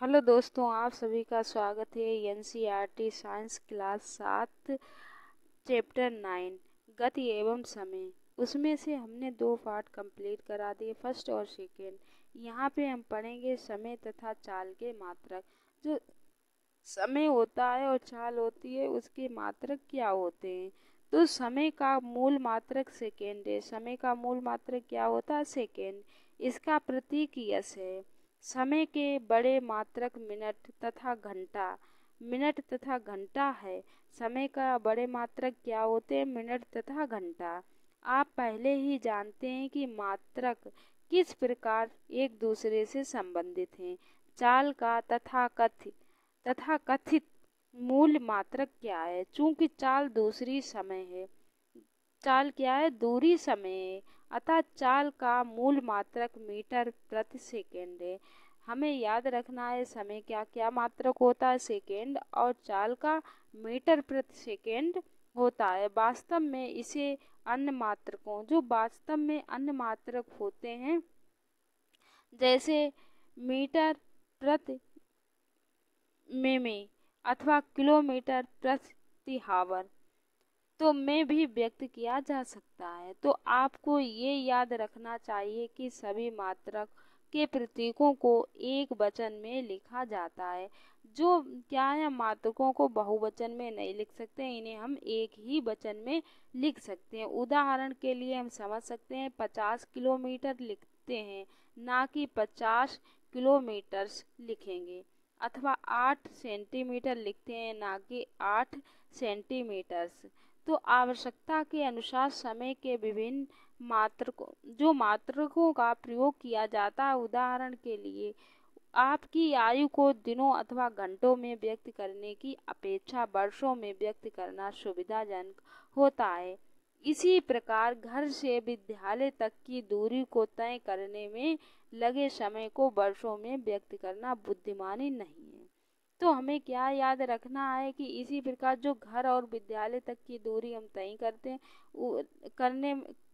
Hello दोस्तों, आप सभी का स्वागत है एनसीईआरटी साइंस क्लास 7 चैप्टर 9 गति एवं समय। उसमें से हमने 2 पार्ट कंप्लीट करा दिए, फर्स्ट और सेकेंड। यहाँ पे हम पढ़ेंगे समय तथा चाल के मात्रक। जो समय होता है और चाल होती है, उसके मात्रक क्या होते हैं। तो समय का मूल मात्रक सेकेंड है। समय का मूल मात्रक क्या होता है? सेकेंड। इसका प्रतीक यस है। समय के बड़े मात्रक मिनट तथा घंटा। मिनट तथा घंटा है। समय का बड़े मात्रक क्या होते हैं? मिनट तथा घंटा। आप पहले ही जानते हैं कि मात्रक किस प्रकार एक दूसरे से संबंधित हैं। चाल का तथाकथित मूल मात्रक क्या है? चूंकि चाल दूसरी समय है, चाल क्या है? दूरी समय है, अतः चाल का मूल मात्रक मीटर प्रति सेकेंड है। हमें याद रखना है समय क्या क्या मात्रक होता है? सेकेंड, और चाल का मीटर प्रति सेकेंड होता है। वास्तव में इसे अन्य मात्रकों, जो वास्तव में अन्य मात्रक होते हैं, जैसे मीटर प्रति में अथवा किलोमीटर प्रति हावर तो में भी व्यक्त किया जा सकता है। तो आपको ये याद रखना चाहिए कि सभी मात्रक के प्रतीकों को एक वचन में लिखा जाता है। जो क्या है, मात्रकों को बहुवचन में नहीं लिख सकते, इन्हें हम एक ही वचन में लिख सकते हैं। उदाहरण के लिए हम समझ सकते हैं 50 किलोमीटर लिखते हैं, ना कि 50 किलोमीटर्स लिखेंगे। अथवा 8 सेंटीमीटर लिखते हैं, ना कि 8 सेंटीमीटर्स। तो आवश्यकता के अनुसार समय के विभिन्न मात्रकों का प्रयोग किया जाता है। उदाहरण के लिए आपकी आयु को दिनों अथवा घंटों में व्यक्त करने की अपेक्षा वर्षों में व्यक्त करना सुविधाजनक होता है। इसी प्रकार घर से विद्यालय तक की दूरी को तय करने में लगे समय को वर्षों में व्यक्त करना बुद्धिमानी नहीं है। तो हमें क्या याद रखना है कि इसी प्रकार जो घर और विद्यालय तक की दूरी हम तय करते हैं,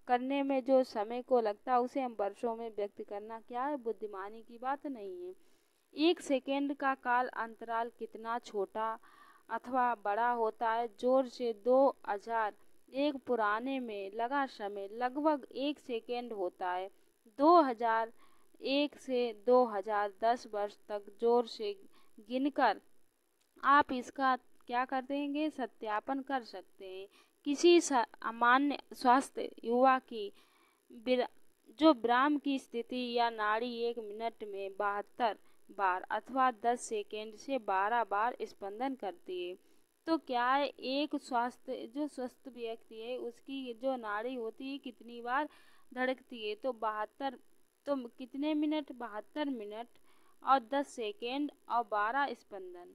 करने में जो समय को लगता है, उसे हम वर्षों में व्यक्त करना क्या है? बुद्धिमानी की बात नहीं है। 1 सेकेंड का काल अंतराल कितना छोटा अथवा बड़ा होता है? जोर से 2000 एक पुराने में लगा समय लगभग 1 सेकेंड होता है। 2001 से 2010 वर्ष तक जोर से गिनकर आप इसका क्या कर देंगे? सत्यापन कर सकते हैं। किसी सामान्य स्वास्थ्य युवा की जो ब्राह्म की स्थिति या नाड़ी 1 मिनट में 72 बार अथवा 10 सेकेंड से 12 बार स्पंदन करती है। तो क्या है, एक स्वस्थ व्यक्ति है, उसकी जो नाड़ी होती है कितनी बार धड़कती है? तो 72, तो कितने मिनट? 72 मिनट और 10 सेकेंड और 12 स्पंदन।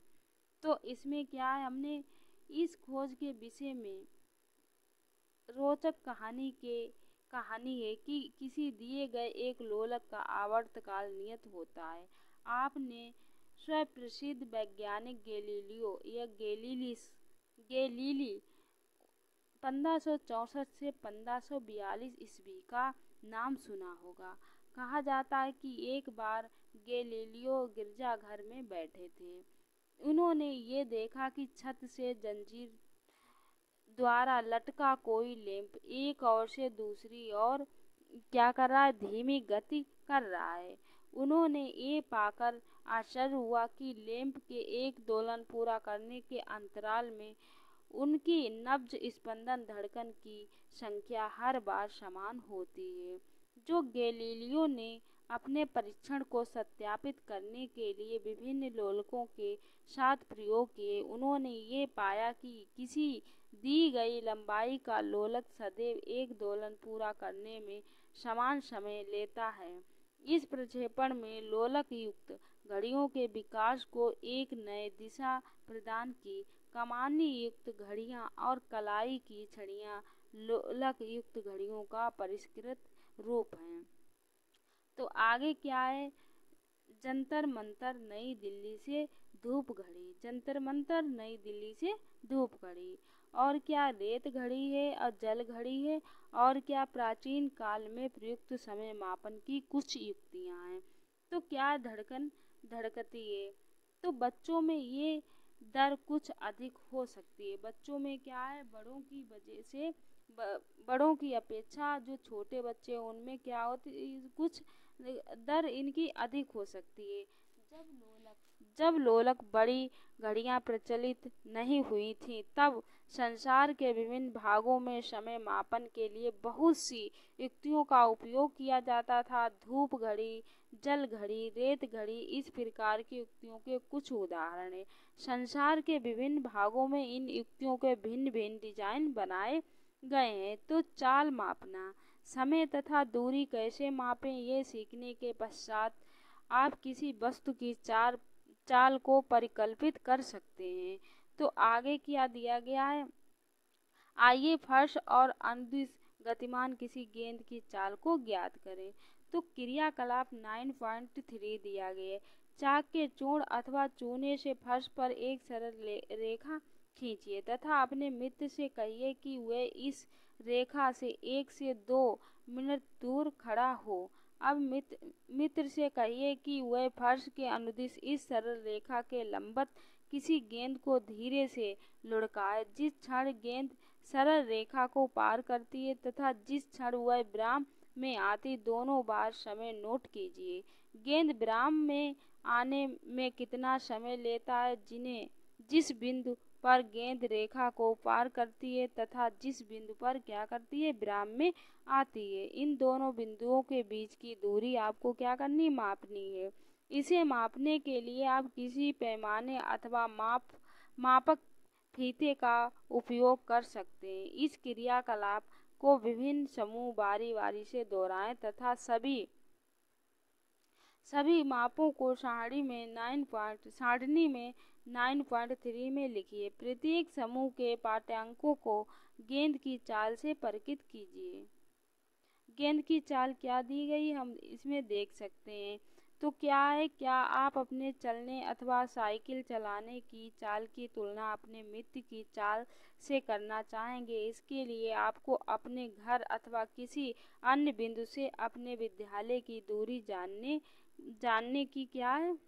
तो इसमें क्या है, हमने इस खोज के विषय में रोचक कहानी है कि किसी दिए गए एक लोलक का आवर्तकाल नियत होता है। आपने स्वप्रसिद्ध वैज्ञानिक गैलीलियो या गैलीली 1564 से 1542 ईस्वी का नाम सुना होगा। कहा जाता है कि एक बार गैलीलियो गिरजाघर में बैठे थे। उन्होंने ये देखा कि छत से जंजीर द्वारा लटका कोई लैंप एक ओर से दूसरी ओर क्या कर रहा है? धीमी गति कर रहा है। उन्होंने ये पाकर आश्चर्य हुआ कि लैंप के एक दोलन पूरा करने के अंतराल में उनकी नब्ज स्पंदन धड़कन की संख्या हर बार समान होती है। जो गैलीलियो ने अपने परीक्षण को सत्यापित करने के लिए विभिन्न लोलकों के साथ प्रयोग किए, उन्होंने ये पाया कि किसी दी गई लंबाई का लोलक सदैव एक दोलन पूरा करने में समान समय लेता है। इस प्रक्षेपण में लोलक युक्त घड़ियों के विकास को एक नए दिशा प्रदान की। कमानी युक्त घड़ियां और कलाई की छड़ियां लोलक युक्त घड़ियों का परिष्कृत रूप हैं। तो आगे क्या है? जंतर मंतर नई दिल्ली से धूप घड़ी। जंतर मंतर नई दिल्ली से धूप घड़ी। और क्या? रेत घड़ी है और जल घड़ी है। और क्या? प्राचीन काल में प्रयुक्त समय मापन की कुछ युक्तियां हैं। तो क्या? धड़कन धड़कती है तो बच्चों में ये दर कुछ अधिक हो सकती है। बच्चों में क्या है, बड़ों की वजह से बड़ों की अपेक्षा जो छोटे बच्चे हैं उनमें क्या होती, कुछ दर इनकी अधिक हो सकती है। जब लोलक बड़ी घड़ियां प्रचलित नहीं हुई थीं, तब संसार के विभिन्न भागों में समय मापन के लिए बहुत सी युक्तियों का उपयोग किया जाता था। धूप घड़ी, जल घड़ी, रेत घड़ी इस प्रकार की युक्तियों के कुछ उदाहरण हैं। संसार के विभिन्न भागों में इन युक्तियों के भिन्न भिन्न डिजाइन बनाए गए हैं। तो चाल मापना, समय तथा दूरी कैसे मापें, ये सीखने के पश्चात आप किसी वस्तु की चाल को परिकल्पित कर सकते हैं। तो आगे क्या दिया गया है, आइए फर्श और अनुदिश गतिमान किसी गेंद की चाल को ज्ञात करें। तो क्रियाकलाप 9.3 दिया गया है। चाक के चूर्ण अथवा चूने से फर्श पर एक सरल रेखा खींचिए तथा अपने मित्र से कहिए कि वह इस रेखा से 1 से 2 मिनट दूर खड़ा हो। अब मित्र से कहिए कि वह फर्श के अनुदिश इस सरल रेखा के लंबवत किसी गेंद को धीरे से लुढ़काए। जिस क्षण गेंद सरल रेखा को पार करती है तथा जिस क्षण वह विराम में आती, दोनों बार समय नोट कीजिए। गेंद विराम में आने में कितना समय लेता है, जिस बिंदु पर गेंद रेखा को पार करती है तथा जिस बिंदु पर क्या करती है, विराम में आती है। इन दोनों बिंदुओं के बीच की दूरी आपको क्या करनी, मापनी है। इसे मापने के लिए आप किसी पैमाने अथवा मापक फीते का उपयोग कर सकते हैं। इस क्रियाकलाप को विभिन्न समूह बारी बारी से दोहराएं तथा सभी मापों को सारणी में 9.3 में लिखिए। प्रत्येक समूह के पाठ्यांकों को गेंद की चाल से परिचित कीजिए। गेंद की चाल क्या दी गई हम इसमें देख सकते हैं। तो क्या है, क्या आप अपने चलने अथवा साइकिल चलाने की चाल की तुलना अपने मित्र की चाल से करना चाहेंगे? इसके लिए आपको अपने घर अथवा किसी अन्य बिंदु से अपने विद्यालय की दूरी जानने की क्या है,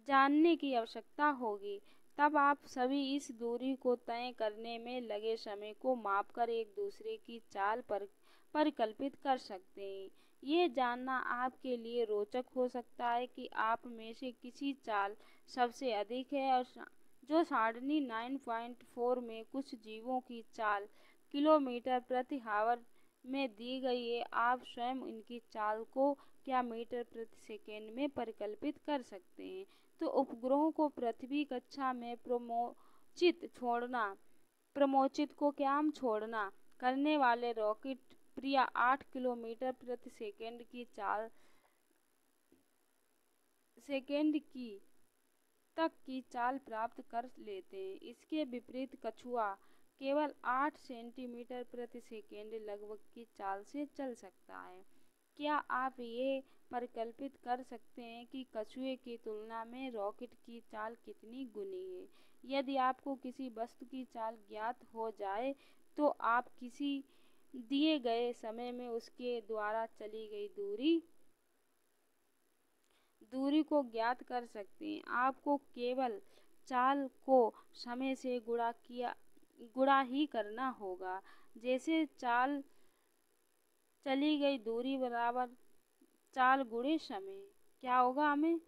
जानने की आवश्यकता होगी। तब आप सभी इस दूरी को तय करने में लगे समय को मापकर एक दूसरे की चाल पर परिकल्पित कर सकते हैं। ये जानना आपके लिए रोचक हो सकता है कि आप में से किसी चाल सबसे अधिक है, और जो सारणी 9.4 में कुछ जीवों की चाल किलोमीटर प्रति आवर में दी गई है, आप स्वयं इनकी चाल को क्या मीटर प्रति सेकेंड में परिकल्पित कर सकते हैं। तो उपग्रहों को पृथ्वी कक्षा में प्रमोचित को क्या हम छोड़ना करने वाले रॉकेट प्रिया 8 किलोमीटर प्रति सेकेंड की चाल प्राप्त कर लेते हैं। इसके विपरीत कछुआ केवल 8 सेंटीमीटर प्रति सेकेंड लगभग की चाल से चल सकता है। क्या आप ये परिकल्पित कर सकते हैं कि कछुए की तुलना में रॉकेट की चाल कितनी गुनी है? यदि आपको किसी वस्तु की चाल ज्ञात हो जाए तो आप किसी दिए गए समय में उसके द्वारा चली गई दूरी को ज्ञात कर सकते हैं। आपको केवल चाल को समय से गुणा ही करना होगा। जैसे चली गई दूरी बराबर चाल गुणे समय। क्या होगा, हमें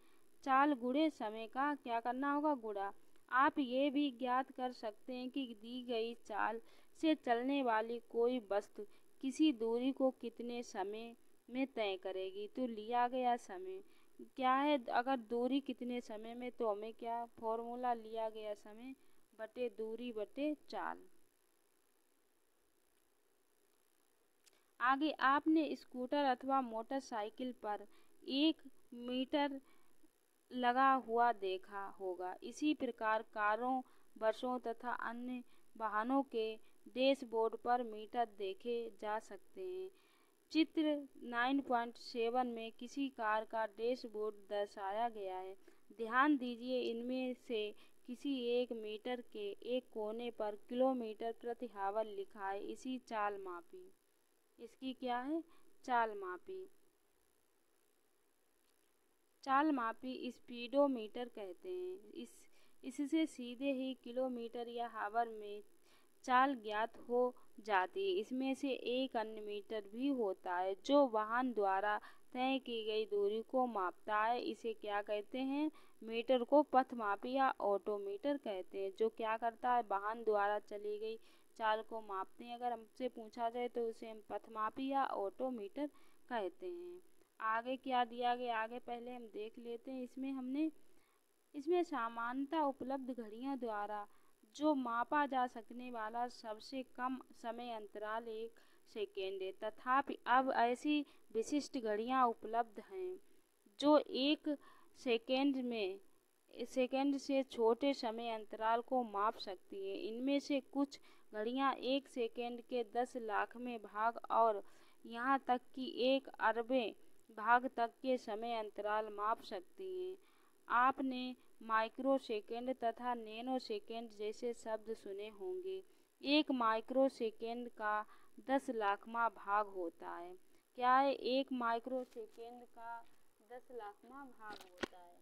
चाल गुणे समय का क्या करना होगा, गुणा। आप ये भी ज्ञात कर सकते हैं कि दी गई चाल से चलने वाली कोई वस्तु किसी दूरी को कितने समय में तय करेगी। तो लिया गया समय क्या है, अगर दूरी कितने समय में, तो हमें क्या फॉर्मूला, लिया गया समय बटे दूरी बटे चाल। आगे आपने स्कूटर अथवा मोटरसाइकिल पर 1 मीटर लगा हुआ देखा होगा। इसी प्रकार कारों, बसों तथा अन्य वाहनों के डैशबोर्ड पर मीटर देखे जा सकते हैं। चित्र 9.7 में किसी कार का डैशबोर्ड दर्शाया गया है। ध्यान दीजिए, इनमें से किसी एक मीटर के एक कोने पर किलोमीटर प्रति आवर लिखा है। इसकी क्या है, चाल मापी। चाल मापी स्पीडोमीटर कहते हैं। इससे सीधे ही किलोमीटर या हावर में चाल ज्ञात हो जाती है। इसमें से एक अन्य मीटर भी होता है जो वाहन द्वारा तय की गई दूरी को मापता है। इसे क्या कहते हैं? मीटर को पथमापी या ऑटोमीटर कहते हैं, जो क्या करता है, वाहन द्वारा चली गई चाल को मापते हैं। अगर हमसे पूछा जाए तो उसे हम पथमापी या ऑटोमीटर कहते हैं। आगे क्या दिया गया, आगे पहले हम देख लेते हैं। इसमें सामान्यतः उपलब्ध घड़ियों द्वारा जो मापा जा सकने वाला सबसे कम समय अंतराल 1 सेकेंड है। तथापि अब ऐसी विशिष्ट घड़ियां उपलब्ध हैं जो 1 सेकेंड से छोटे समय अंतराल को माप सकती हैं। इनमें से कुछ घड़ियां 1 सेकेंड के 10 लाखवें भाग और यहाँ तक कि 1 अरबवें भाग तक के समय अंतराल माप सकती हैं। आपने माइक्रो सेकेंड तथा नैनो सेकेंड जैसे शब्द सुने होंगे। एक माइक्रो सेकेंड का 10 लाखवां भाग होता है। क्या है? एक माइक्रो सेकेंड का 10 लाखवां भाग होता है।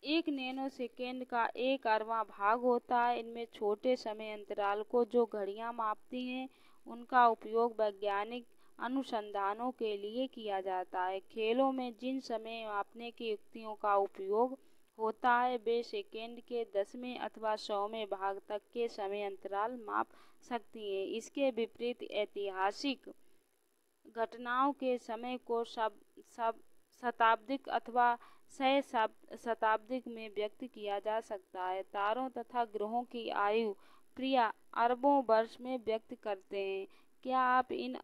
एक नैनो सेकेंड का 1 अरबवां भाग होता है। इनमें छोटे समय अंतराल को जो घड़ियां मापती हैं उनका उपयोग वैज्ञानिक अनुसंधानों के लिए किया जाता है। खेलों में जिन समय मापने की युक्तियों का उपयोग होता है वे सेकेंड के 10वें अथवा 100वें भाग तक के समय अंतराल माप सकती हैं। इसके विपरीत ऐतिहासिक घटनाओं के समय को शताब्दिक अथवा शताब्दिक में व्यक्त किया जा सकता है। तारों तथा ग्रहों की आयु क्रिया अरबों वर्ष में व्यक्त करते हैं। क्या आप इन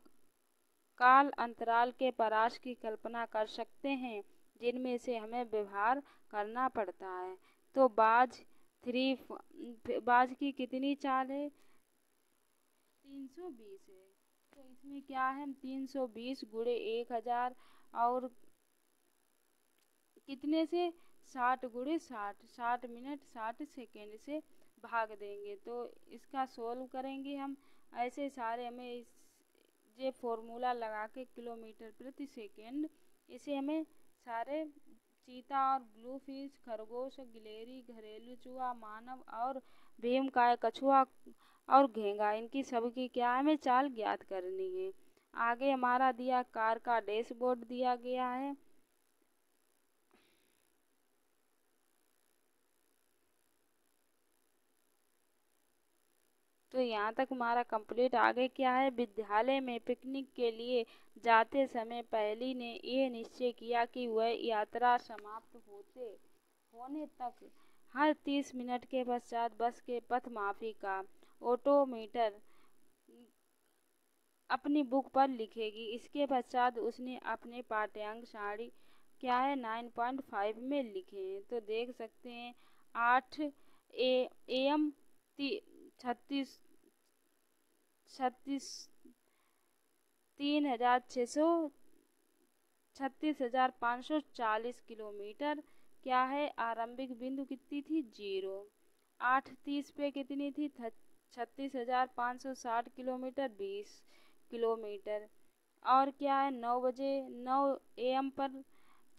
काल अंतराल के परास की कल्पना कर सकते हैं जिनमें से हमें व्यवहार करना पड़ता है? तो बाज की कितनी चाल है? 320 है। तो इसमें क्या है, 320 गुणे 1000 और कितने से 60 गुणे 60 मिनट 60 सेकेंड से भाग देंगे। तो इसका सोल्व करेंगे हम। ऐसे सारे हमें ये फॉर्मूला लगा के किलोमीटर प्रति सेकेंड, इसे हमें सारे चीता और ब्लू फिश, खरगोश, गिलहरी, घरेलू चूहा, मानव और भीमकाय कछुआ और घेंगा, इनकी सबकी क्या हमें चाल ज्ञात करनी है। आगे हमारा दिया कार का डैशबोर्ड दिया गया है। तो यहाँ तक हमारा कंप्लीट। आगे क्या है, विद्यालय में पिकनिक के लिए जाते समय पहली ने यह निश्चय किया कि वह यात्रा समाप्त होने तक हर 30 मिनट के पश्चात बस के पथमापी का ऑटोमीटर अपनी बुक पर लिखेगी। इसके पश्चात उसने अपने पाठ्यांक सारणी क्या है 9.5 में लिखे हैं। तो देख सकते हैं 8 AM 36 36,540 किलोमीटर क्या है। आरंभिक बिंदु कितनी थी? 0। 8:30 पे कितनी थी? 36,560 किलोमीटर 20 किलोमीटर। और क्या है 9 AM पर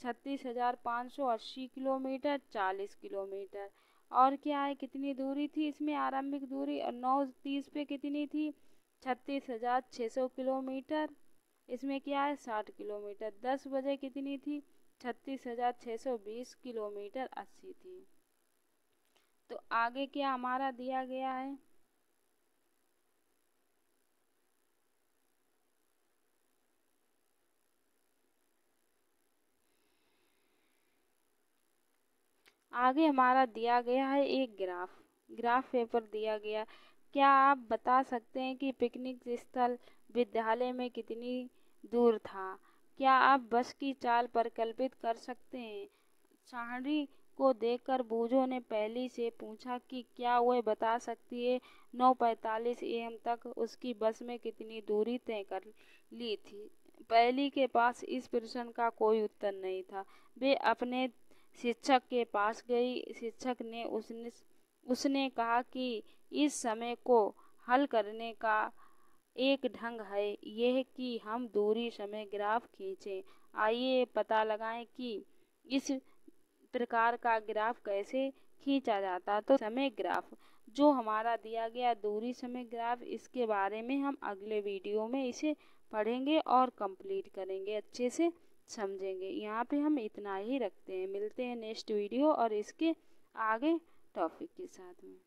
36,580 किलोमीटर 40 किलोमीटर। और क्या है, कितनी दूरी थी इसमें आरंभिक दूरी, और 9:30 पे कितनी थी? 36,600 किलोमीटर। इसमें क्या है 60 किलोमीटर। 10 बजे कितनी थी? 36,620 किलोमीटर 80 थी। तो आगे क्या हमारा दिया गया है, आगे हमारा दिया गया है एक ग्राफ पेपर दिया गया। क्या आप बता सकते हैं कि पिकनिक स्थल विद्यालय में कितनी दूर था? क्या आप बस की चाल परिकल्पित कर सकते हैं? सारणी को देखकर बूझो ने पहली से पूछा कि क्या वह बता सकती है 9:45 AM तक उसकी बस में कितनी दूरी तय कर ली थी। पहली के पास इस प्रश्न का कोई उत्तर नहीं था। वे अपने शिक्षक के पास गई। शिक्षक ने उसने कहा कि इस समय को हल करने का एक ढंग है यह कि हम दूरी समय ग्राफ खींचें। आइए पता लगाएं कि इस प्रकार का ग्राफ कैसे खींचा जाता। तो समय ग्राफ जो हमारा दिया गया दूरी समय ग्राफ, इसके बारे में हम अगले वीडियो में इसे पढ़ेंगे और कंप्लीट करेंगे, अच्छे से समझेंगे। यहाँ पे हम इतना ही रखते हैं, मिलते हैं नेक्स्ट वीडियो और इसके आगे टॉपिक के साथ में।